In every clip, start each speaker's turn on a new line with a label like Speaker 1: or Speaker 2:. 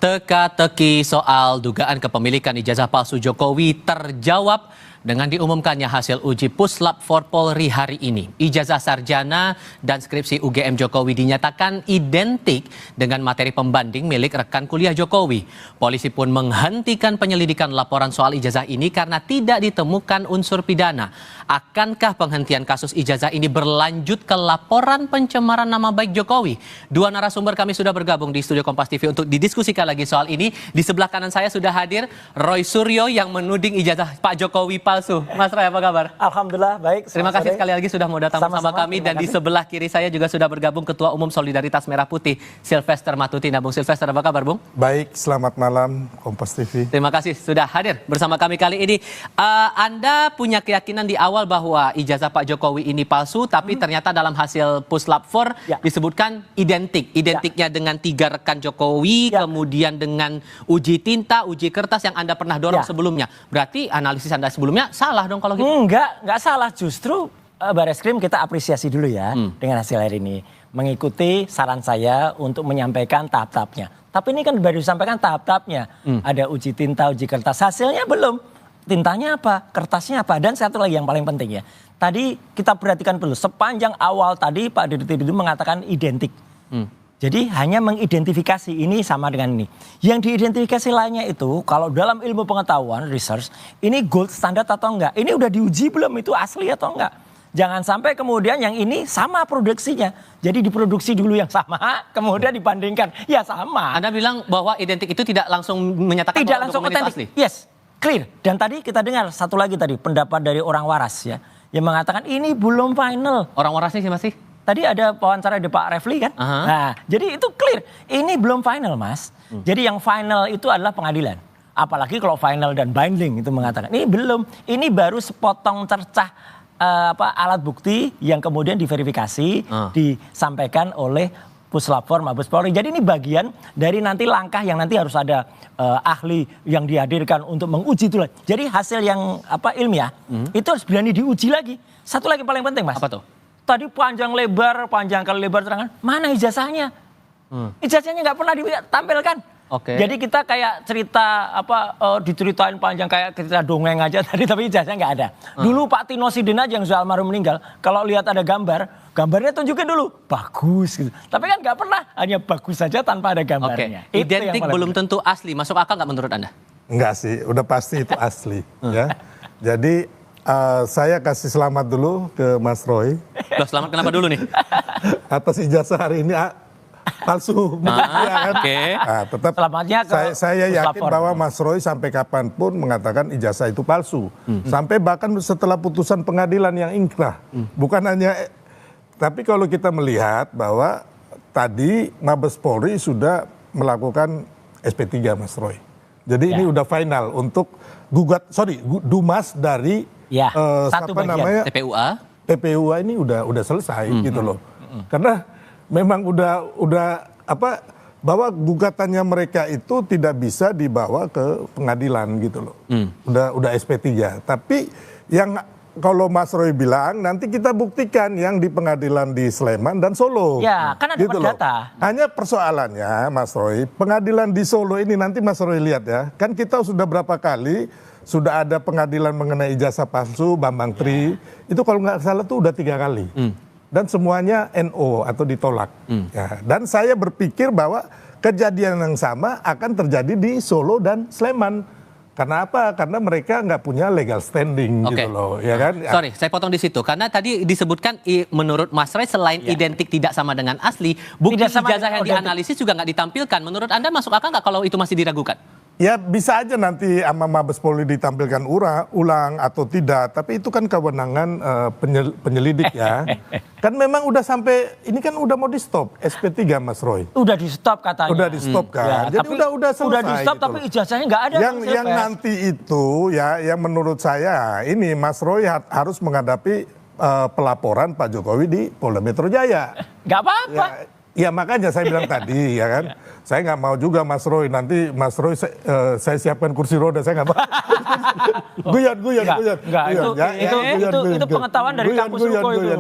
Speaker 1: Teka-teki soal dugaan kepemilikan ijazah palsu Jokowi terjawab dengan diumumkannya hasil uji Puslap for Polri hari ini. Ijazah sarjana dan skripsi UGM Jokowi dinyatakan identik dengan materi pembanding milik rekan kuliah Jokowi. Polisi pun menghentikan penyelidikan laporan soal ijazah ini karena tidak ditemukan unsur pidana. Akankah penghentian kasus ijazah ini berlanjut ke laporan pencemaran nama baik Jokowi? Dua narasumber kami sudah bergabung di studio Kompas TV untuk didiskusikan lagi soal ini. Di sebelah kanan saya sudah hadir Roy Suryo yang menuding ijazah Pak Jokowi palsu. Mas Roy, apa kabar?
Speaker 2: Alhamdulillah baik.
Speaker 1: Terima kasih sekali lagi sudah mau datang bersama kami. Dan di sebelah kiri saya juga sudah bergabung Ketua Umum Solidaritas Merah Putih Sylvester Matutina. Bung Sylvester, apa kabar Bung?
Speaker 3: Baik, selamat malam Kompas TV.
Speaker 1: Terima kasih sudah hadir bersama kami kali ini. Anda punya keyakinan di awal bahwa ijazah Pak Jokowi ini palsu, tapi ternyata dalam hasil Puslap 4 disebutkan identik. Identiknya dengan 3 rekan Jokowi, kemudian dengan uji tinta, uji kertas yang Anda pernah dorong sebelumnya. Berarti analisis Anda sebelumnya salah dong kalau gitu?
Speaker 2: Enggak salah. Justru Bareskrim kita apresiasi dulu ya dengan hasil hari ini. Mengikuti saran saya untuk menyampaikan tahap-tahapnya. Tapi ini kan baru disampaikan tahap-tahapnya. Ada uji tinta, uji kertas. Hasilnya belum. Tintanya apa? Kertasnya apa? Dan satu lagi yang paling penting ya. Tadi kita perhatikan dulu. Sepanjang awal tadi Pak Dirut itu mengatakan identik. Jadi hanya mengidentifikasi ini sama dengan ini. Yang diidentifikasi lainnya itu kalau dalam ilmu pengetahuan, research, ini gold standard atau enggak? Ini udah diuji belum itu asli atau enggak? Jangan sampai kemudian yang ini sama produksinya. Jadi diproduksi dulu yang sama, kemudian dibandingkan. Ya sama.
Speaker 1: Anda bilang bahwa identik itu tidak langsung menyatakan
Speaker 2: tidak
Speaker 1: bahwa
Speaker 2: langsung
Speaker 1: dokumen itu
Speaker 2: otentik.
Speaker 1: asli?
Speaker 2: Yes, clear. Dan tadi kita dengar satu lagi tadi pendapat dari orang waras ya. Yang mengatakan ini belum final.
Speaker 1: Orang warasnya sih masih?
Speaker 2: Tadi ada wawancara di Pak Refli kan? Nah, jadi itu clear. Ini belum final, Mas. Jadi yang final itu adalah pengadilan. Apalagi kalau final dan binding itu mengatakan. Ini belum. Ini baru sepotong cercah alat bukti yang kemudian diverifikasi, disampaikan oleh Puslap 4 Mabes Polri. Jadi ini bagian dari nanti langkah yang nanti harus ada ahli yang dihadirkan untuk menguji itu. Jadi hasil yang ilmiah itu harus berani diuji lagi. Satu lagi paling penting, Mas.
Speaker 1: Apa tuh?
Speaker 2: Tadi panjang kali lebar terangan, mana ijazahnya? Ijazahnya nggak pernah ditampilkan. Jadi kita kayak cerita diceritain panjang kayak cerita dongeng aja tadi, tapi ijazahnya nggak ada. Dulu Pak Tino Sidin aja yang sudah almarhum meninggal, kalau lihat ada gambarnya tunjukin dulu, bagus gitu. Tapi kan nggak pernah, hanya bagus saja tanpa ada gambarnya.
Speaker 1: Identik belum tentu asli, masuk akal nggak menurut Anda?
Speaker 3: Enggak sih, udah pasti itu asli. Ya. Jadi saya kasih selamat dulu ke Mas Roy.
Speaker 1: Loh, selamat kenapa dulu nih?
Speaker 3: Atas ijazah hari ini palsu. Nah, tetap
Speaker 2: selamatnya
Speaker 3: saya yakin bahwa Mas Roy sampai kapanpun mengatakan ijazah itu palsu. Sampai bahkan setelah putusan pengadilan yang ingkrah. Bukan hanya, tapi kalau kita melihat bahwa tadi Mabes Polri sudah melakukan SP3 Mas Roy. Jadi ini udah final untuk Dumas dari TPUA ini udah selesai gitu loh. Karena memang udah bahwa gugatannya mereka itu tidak bisa dibawa ke pengadilan gitu loh. Udah SP3. Tapi yang kalau Mas Roy bilang nanti kita buktikan yang di pengadilan di Sleman dan Solo.
Speaker 2: Ya, kan ada
Speaker 3: gitu
Speaker 2: perdata.
Speaker 3: Hanya persoalannya Mas Roy, pengadilan di Solo ini nanti Mas Roy lihat ya. Kan kita sudah berapa kali sudah ada pengadilan mengenai ijazah palsu Bambang Tri. Itu kalau nggak salah tuh udah 3 kali. Dan semuanya NO atau ditolak. Ya, dan saya berpikir bahwa kejadian yang sama akan terjadi di Solo dan Sleman. Karena apa? Karena mereka nggak punya legal standing gitu loh, ya kan?
Speaker 1: Sorry, saya potong di situ. Karena tadi disebutkan menurut Mas Roy selain identik tidak sama dengan asli, bukti ijazah yang dianalisis juga nggak ditampilkan. Menurut Anda masuk akal nggak kalau itu masih diragukan?
Speaker 3: Ya bisa aja nanti sama Mabes Polri ditampilkan ulang atau tidak. Tapi itu kan kewenangan penyelidik ya. Kan memang udah sampai, ini kan udah mau di stop SP3 Mas Roy.
Speaker 2: Udah di stop katanya.
Speaker 3: Udah di stop kan. Jadi udah selesai. Udah
Speaker 2: di stop
Speaker 3: gitu
Speaker 2: tapi ijazahnya nggak ada.
Speaker 3: Yang nanti itu ya yang menurut saya ini Mas Roy harus menghadapi pelaporan Pak Jokowi di Polda Metro Jaya.
Speaker 2: Nggak apa-apa.
Speaker 3: Ya makanya saya bilang tadi ya kan. Saya nggak mau juga Mas Roy, nanti Mas Roy saya siapkan kursi roda, saya nggak mau. Guyon.
Speaker 2: Itu pengetahuan dari kampus Ruko itu.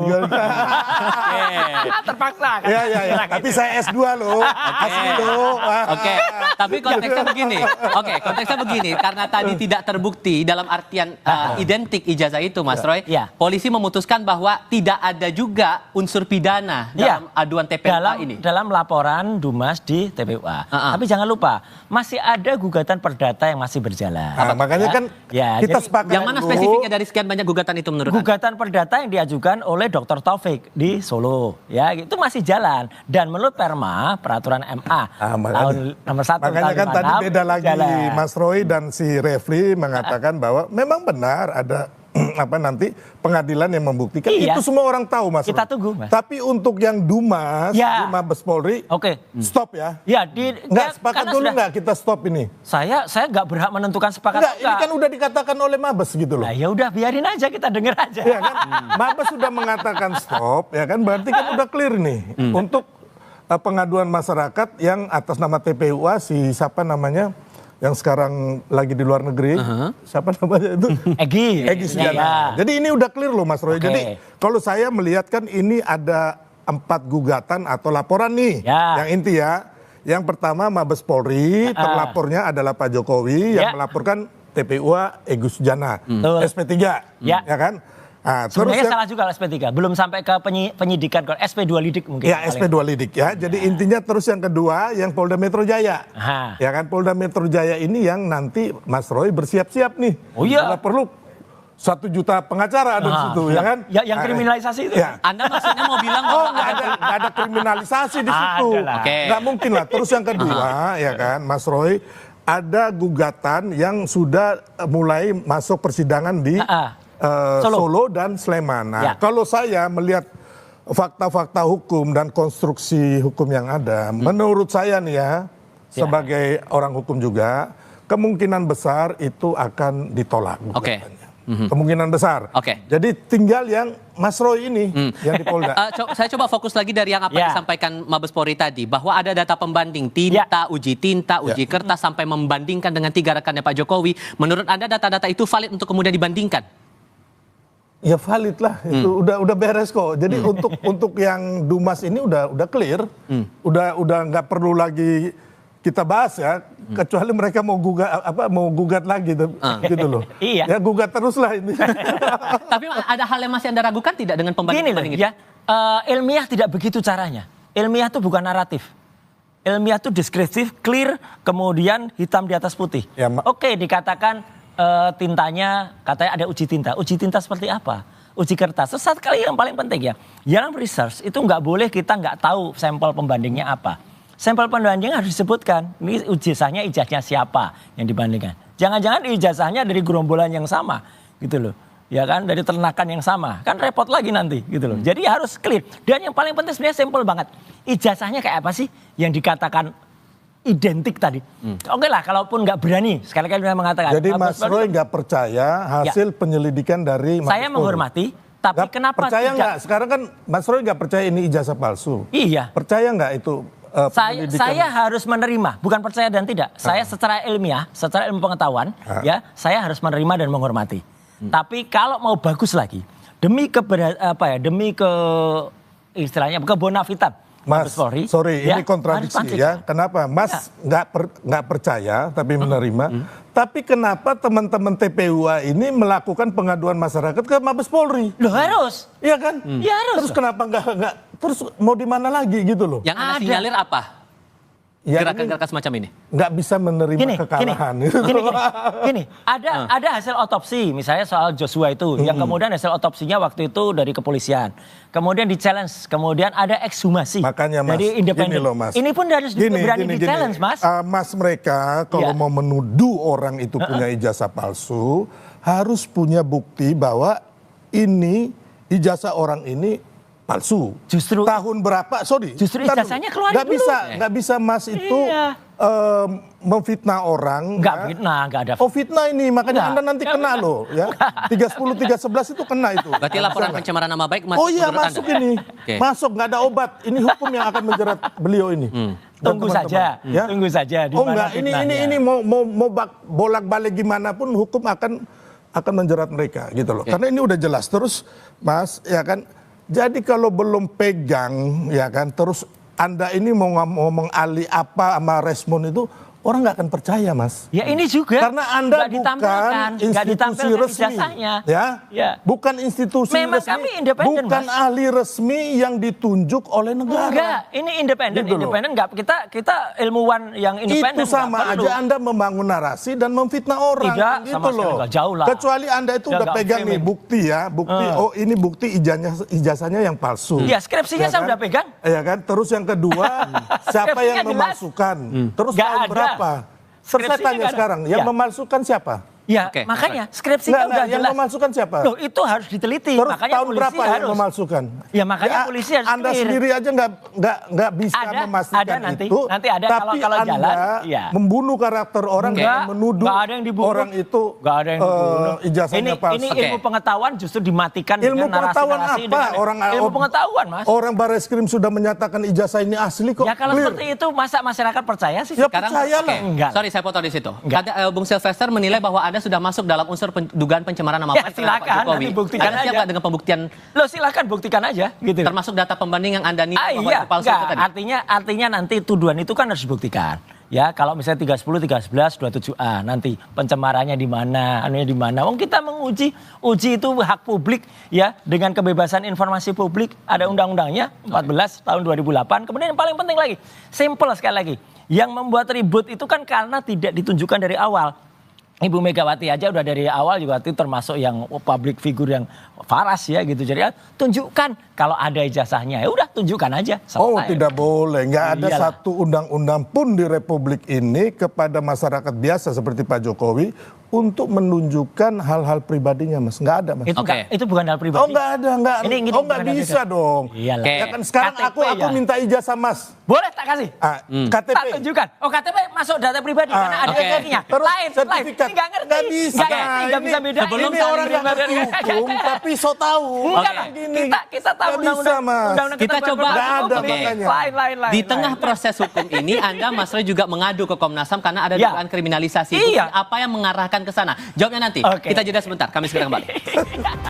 Speaker 2: Terpaksa kan?
Speaker 3: Ya. Tapi saya S2 loh. Asli loh.
Speaker 1: Oke. Tapi konteksnya begini. Oke, konteksnya begini. Karena tadi tidak terbukti dalam artian identik ijazah itu, Mas Roy.
Speaker 2: Iya.
Speaker 1: Polisi memutuskan bahwa tidak ada juga unsur pidana dalam aduan TPUA ini.
Speaker 2: Dalam laporan Dumas di TPUA. Tapi jangan lupa, masih ada gugatan perdata yang masih berjalan.
Speaker 3: Nah, makanya kan kita sepakat.
Speaker 1: Yang mana spesifiknya dari sekian banyak gugatan itu menurut Anda?
Speaker 2: Gugatan perdata yang diajukan oleh Dr. Taufik di Solo, ya itu masih jalan. Dan menurut Perma peraturan MA tahun nomor 1
Speaker 3: makanya kan tadi beda lagi
Speaker 2: jalan.
Speaker 3: Mas Roy dan si Refli mengatakan bahwa memang benar ada nanti pengadilan yang membuktikan.
Speaker 2: Iya.
Speaker 3: Itu semua orang tahu, Mas
Speaker 2: Kita
Speaker 3: Roy.
Speaker 2: tunggu, Mas.
Speaker 3: Tapi untuk yang Dumas,
Speaker 2: Ya.
Speaker 3: di Mabes Polri,
Speaker 2: Oke.
Speaker 3: stop ya.
Speaker 2: Ya,
Speaker 3: Nggak sepakat dulu nggak kita stop ini?
Speaker 2: Saya nggak berhak menentukan sepakat
Speaker 3: Nggak,
Speaker 2: atau
Speaker 3: ini kan udah dikatakan oleh Mabes gitu loh.
Speaker 2: Nah, ya udah biarin aja, kita denger aja.
Speaker 3: Ya kan? Mabes sudah mengatakan stop, ya kan? Berarti kan udah clear nih untuk pengaduan masyarakat yang atas nama TPUA si siapa namanya yang sekarang lagi di luar negeri, siapa namanya itu? Egy Sujana.
Speaker 2: Ya.
Speaker 3: Jadi ini udah clear loh, Mas Roy.
Speaker 2: Oke.
Speaker 3: Jadi kalau saya melihat kan ini ada 4 gugatan atau laporan nih,
Speaker 2: Ya.
Speaker 3: yang inti ya. Yang pertama Mabes Polri, terlapornya adalah Pak Jokowi yang melaporkan TPUA Egy Sujana, SP3,
Speaker 2: Ya.
Speaker 3: kan? Nah,
Speaker 2: Sebenarnya
Speaker 3: yang-
Speaker 2: salah juga SP3, belum sampai ke penyidikan, SP2 lidik mungkin.
Speaker 3: Ya SP2 lidik ya. Jadi intinya terus yang kedua yang Polda Metro Jaya.
Speaker 2: Aha.
Speaker 3: Ya kan Polda Metro Jaya ini yang nanti Mas Roy bersiap-siap nih.
Speaker 2: Oh iya.
Speaker 3: Bila perlu 1 juta pengacara ada di situ ya kan.
Speaker 2: Yang kriminalisasi itu.
Speaker 3: Ya.
Speaker 1: Anda maksudnya mau bilang
Speaker 3: Oh
Speaker 1: bahwa
Speaker 3: nggak ada kriminalisasi di situ.
Speaker 2: Ada lah.
Speaker 1: Oke.
Speaker 3: Nggak mungkin lah. Terus yang kedua ya kan Mas Roy ada gugatan yang sudah mulai masuk persidangan di Solo dan Sleman. Nah,
Speaker 2: Ya.
Speaker 3: kalau saya melihat fakta-fakta hukum dan konstruksi hukum yang ada, menurut saya nih ya, sebagai orang hukum juga, kemungkinan besar itu akan ditolak.
Speaker 1: Oke.
Speaker 3: gugatannya. Kemungkinan besar.
Speaker 1: Oke.
Speaker 3: Jadi tinggal yang Mas Roy ini yang di Polda.
Speaker 1: Saya coba fokus lagi dari yang apa
Speaker 2: Ya.
Speaker 1: disampaikan Mabes Polri tadi, bahwa ada data pembanding tinta, uji kertas sampai membandingkan dengan 3 rekannya Pak Jokowi. Menurut Anda data-data itu valid untuk kemudian dibandingkan?
Speaker 3: Ya valid lah, itu udah beres kok. Jadi untuk yang Dumas ini udah clear, udah nggak perlu lagi kita bahas ya, kecuali mereka mau gugat lagi gitu loh.
Speaker 2: Iya.
Speaker 3: Ya gugat terus lah ini.
Speaker 1: Tapi ada hal yang masih Anda ragukan tidak dengan
Speaker 2: Gini loh
Speaker 1: pembanding-pembanding itu?
Speaker 2: ya, ilmiah tidak begitu caranya. Ilmiah itu bukan naratif. Ilmiah itu deskriptif, clear, kemudian hitam di atas putih.
Speaker 3: Ya,
Speaker 2: Oke, dikatakan tintanya, katanya ada uji tinta. Uji tinta seperti apa? Uji kertas. Terus satu kali yang paling penting ya, dalam research itu nggak boleh kita nggak tahu sampel pembandingnya apa. Sampel pembandingnya harus disebutkan. Ini ijazahnya siapa yang dibandingkan. Jangan-jangan ijazahnya dari gerombolan yang sama, gitu loh. Ya kan, dari ternakan yang sama. Kan repot lagi nanti, gitu loh. Jadi harus clear. Dan yang paling penting sebenarnya simpel banget. Ijazahnya kayak apa sih yang dikatakan identik tadi? Oke lah, kalaupun nggak berani, sekali-kali mengatakan.
Speaker 3: Jadi Mas Roy nggak percaya hasil penyelidikan dari Mabes
Speaker 2: Saya
Speaker 3: Polri?
Speaker 2: menghormati, tapi kenapa
Speaker 3: percaya
Speaker 2: tidak?
Speaker 3: nggak? Sekarang kan Mas Roy nggak percaya ini ijazah palsu.
Speaker 2: Iya.
Speaker 3: Percaya nggak itu penyelidikan?
Speaker 2: Saya harus menerima, bukan percaya dan tidak. Saya secara ilmiah, secara ilmu pengetahuan, ya, saya harus menerima dan menghormati. Tapi kalau mau bagus lagi, demi istilahnya kebonafitan
Speaker 3: Mas,
Speaker 2: Polri,
Speaker 3: sorry,
Speaker 2: ya,
Speaker 3: ini kontradiksi
Speaker 2: harus
Speaker 3: ya. Kenapa? Mas nggak percaya tapi menerima. Tapi kenapa teman-teman TPUA ini melakukan pengaduan masyarakat ke Mabes Polri?
Speaker 2: Loh harus.
Speaker 3: Iya kan?
Speaker 2: Ya harus.
Speaker 3: Terus kenapa nggak? Terus mau di mana lagi gitu loh?
Speaker 1: Yang Anda
Speaker 2: Ada.
Speaker 1: sinyalir apa?
Speaker 3: Ya,
Speaker 1: Gerakan-gerakan semacam ini?
Speaker 3: nggak bisa menerima kekalahan.
Speaker 2: Gini, ada hasil otopsi, misalnya soal Joshua itu, yang kemudian hasil otopsinya waktu itu dari kepolisian, kemudian di-challenge, kemudian ada ekshumasi
Speaker 3: Makanya Mas,
Speaker 2: dari independen.
Speaker 3: gini loh, Mas.
Speaker 2: Ini pun harus berani di-challenge, Mas.
Speaker 3: Mas mereka kalau
Speaker 2: Iya.
Speaker 3: mau menuduh orang itu punya ijazah palsu, harus punya bukti bahwa ini ijazah orang ini palsu.
Speaker 2: Justru
Speaker 3: tahun berapa? Sorry.
Speaker 2: Justru
Speaker 3: Ntar
Speaker 2: ijazahnya
Speaker 3: dulu.
Speaker 2: keluarin dulu.
Speaker 3: Nggak bisa Mas itu
Speaker 2: Iya.
Speaker 3: memfitnah orang.
Speaker 2: Enggak
Speaker 3: ya.
Speaker 2: fitnah, enggak ada.
Speaker 3: Oh fitnah ini, makanya
Speaker 2: Enggak.
Speaker 3: Anda nanti kena loh ya. 310, 311 itu kena itu.
Speaker 1: Berarti laporan
Speaker 3: Bisa
Speaker 1: pencemaran nama baik masuk
Speaker 3: nggak? Oh iya
Speaker 1: menurut
Speaker 3: masuk
Speaker 1: Anda?
Speaker 3: ini.
Speaker 1: Oke.
Speaker 3: Masuk, nggak ada obat. Ini hukum yang akan menjerat beliau ini. Dan
Speaker 2: Tunggu
Speaker 3: teman-teman.
Speaker 2: saja,
Speaker 3: Ya?
Speaker 2: tunggu saja. Di
Speaker 3: Oh
Speaker 2: mana
Speaker 3: enggak, ini
Speaker 2: fitnahnya.
Speaker 3: mau bolak-balik gimana pun hukum akan menjerat mereka gitu loh. Karena ini udah jelas terus Mas ya kan. Jadi kalau belum pegang ya kan terus Anda ini mau ngomong ahli apa sama respon itu orang nggak akan percaya, Mas.
Speaker 2: Ya ini juga.
Speaker 3: Karena Anda
Speaker 2: nggak ditampilkan,
Speaker 3: bukan
Speaker 2: nggak
Speaker 3: institusi
Speaker 2: ditampilkan
Speaker 3: resmi,
Speaker 2: ijazahnya.
Speaker 3: ya, bukan institusi
Speaker 2: Memang
Speaker 3: resmi,
Speaker 2: kami independen,
Speaker 3: bukan
Speaker 2: Mas.
Speaker 3: ahli resmi yang ditunjuk oleh negara.
Speaker 2: Enggak, ini independen,
Speaker 3: Gitu loh.
Speaker 2: independen enggak. Kita ilmuwan yang independen.
Speaker 3: Itu sama
Speaker 2: nggak perlu.
Speaker 3: aja Anda membangun narasi dan memfitnah orang.
Speaker 2: Tidak,
Speaker 3: gitu
Speaker 2: sama sekali
Speaker 3: loh.
Speaker 2: nggak, jauh lah.
Speaker 3: Kecuali Anda itu
Speaker 2: Udah
Speaker 3: udah
Speaker 2: nggak
Speaker 3: pegang nih
Speaker 2: framing.
Speaker 3: bukti ya, bukti. Oh ini bukti ijazahnya yang palsu.
Speaker 2: Ya, skripsinya saya udah pegang.
Speaker 3: Ya kan. Terus yang kedua, siapa
Speaker 2: Skripsinya
Speaker 3: yang
Speaker 2: jelas.
Speaker 3: memalsukan? Terus
Speaker 2: Nggak
Speaker 3: tahun
Speaker 2: ada.
Speaker 3: berapa? Saya
Speaker 2: Skripsinya
Speaker 3: tanya
Speaker 2: nggak ada.
Speaker 3: sekarang, yang
Speaker 2: Ya.
Speaker 3: memalsukan siapa?
Speaker 2: Ya,
Speaker 1: Oke,
Speaker 2: makanya skripsinya udah
Speaker 3: yang
Speaker 2: jelas.
Speaker 3: memalsukan siapa?
Speaker 2: Loh, itu harus diteliti.
Speaker 3: Terus
Speaker 2: Makanya
Speaker 3: tahun
Speaker 2: polisi
Speaker 3: berapa yang
Speaker 2: harus.
Speaker 3: memalsukan?
Speaker 2: Ya, makanya polisi harus
Speaker 3: Anda
Speaker 2: clear.
Speaker 3: sendiri aja nggak bisa
Speaker 2: Ada,
Speaker 3: memastikan
Speaker 2: ada nanti.
Speaker 3: itu.
Speaker 2: Nanti ada
Speaker 3: tapi
Speaker 2: kalau
Speaker 3: Anda
Speaker 2: jalan, ya.
Speaker 3: membunuh karakter orang
Speaker 2: Enggak,
Speaker 3: dan menuduh
Speaker 2: nggak ada yang dibunuh.
Speaker 3: orang itu
Speaker 2: Nggak ada yang dibunuh.
Speaker 3: ijazahnya palsu.
Speaker 2: Ini
Speaker 1: Oke.
Speaker 2: ilmu pengetahuan justru dimatikan
Speaker 3: Ilmu
Speaker 2: dengan
Speaker 3: pengetahuan
Speaker 2: narasi-narasi.
Speaker 3: apa?
Speaker 2: dengan- ilmu pengetahuan, Mas.
Speaker 3: Orang Barreskrim sudah menyatakan ijazah ini asli kok.
Speaker 2: Ya kalau
Speaker 3: clear.
Speaker 2: seperti itu masa masyarakat percaya sih?
Speaker 3: Ya
Speaker 1: Sekarang,
Speaker 3: percayalah.
Speaker 1: oke.
Speaker 2: Enggak.
Speaker 1: Sorry saya potong di situ.
Speaker 2: Enggak.
Speaker 1: Ada Bung Sylvester menilai bahwa Anda sudah masuk dalam unsur dugaan pencemaran nama
Speaker 2: Ya,
Speaker 1: baik terhadap Pak
Speaker 2: silakan,
Speaker 1: Jokowi.
Speaker 2: nanti buktikan
Speaker 1: Anda siap
Speaker 2: aja.
Speaker 1: nggak dengan pembuktian
Speaker 2: Loh silakan buktikan aja gitu.
Speaker 1: termasuk data pembanding yang Anda nilai bahwa
Speaker 2: Iya,
Speaker 1: itu palsu
Speaker 2: enggak.
Speaker 1: itu tadi?
Speaker 2: Artinya nanti tuduhan itu kan harus dibuktikan. Ya, kalau misalnya 310, 311, 27A nanti pencemarannya di mana, anunya di mana. Wong kita menguji, uji itu hak publik ya dengan kebebasan informasi publik. Ada undang-undangnya 14 tahun 2008. Kemudian yang paling penting lagi, simple sekali lagi. Yang membuat ribut itu kan karena tidak ditunjukkan dari awal. Ibu Megawati aja udah dari awal juga itu termasuk yang public figure yang waras ya gitu. Jadi ya, tunjukkan kalau ada ijazahnya ya udah tunjukkan aja.
Speaker 3: Oh
Speaker 2: Selesai.
Speaker 3: tidak boleh, nggak ada
Speaker 2: Iyalah.
Speaker 3: satu undang-undang pun di Republik ini kepada masyarakat biasa seperti Pak Jokowi untuk menunjukkan hal-hal pribadinya, Mas. Nggak ada, Mas.
Speaker 2: Itu,
Speaker 1: Oke.
Speaker 2: itu bukan hal pribadi.
Speaker 3: Oh nggak ada, nggak.
Speaker 2: Ini
Speaker 3: Oh nggak
Speaker 2: bukan hal
Speaker 3: bisa
Speaker 2: pribadi.
Speaker 3: dong.
Speaker 2: Iyalah.
Speaker 1: Oke.
Speaker 3: Ya kan sekarang
Speaker 2: KTP
Speaker 3: aku
Speaker 2: ya.
Speaker 3: minta ijazah Mas.
Speaker 2: Boleh tak kasih?
Speaker 3: KTP.
Speaker 2: Tak tunjukkan. Oh KTP masuk data pribadi karena ada
Speaker 1: oke.
Speaker 2: ejeknya.
Speaker 3: Terus
Speaker 2: Lain.
Speaker 3: sertifikat.
Speaker 2: Ini nggak ngerti.
Speaker 3: Nggak bisa.
Speaker 2: Nggak ngerti, nggak bisa bedain.
Speaker 1: sebelum
Speaker 3: Ini orang nggak ngerti hukum, tapi so tahu.
Speaker 2: Enggak
Speaker 1: Oke.
Speaker 2: lah.
Speaker 3: Gini.
Speaker 2: Kita tahu
Speaker 3: Nggak bisa, Mas.
Speaker 2: undang-undang
Speaker 1: Kita
Speaker 2: ketentuan
Speaker 1: coba-
Speaker 2: peraturan
Speaker 3: Nggak ada
Speaker 2: hukum.
Speaker 3: makanya.
Speaker 2: Lain.
Speaker 1: Di tengah proses hukum ini, Anda Mas Roy juga mengadu ke Komnas HAM karena ada
Speaker 2: Ya.
Speaker 1: dugaan kriminalisasi.
Speaker 2: Iya.
Speaker 1: Apa yang mengarahkan ke sana? Jawabnya nanti.
Speaker 2: Oke.
Speaker 1: Kita jeda sebentar. Kami segera kembali.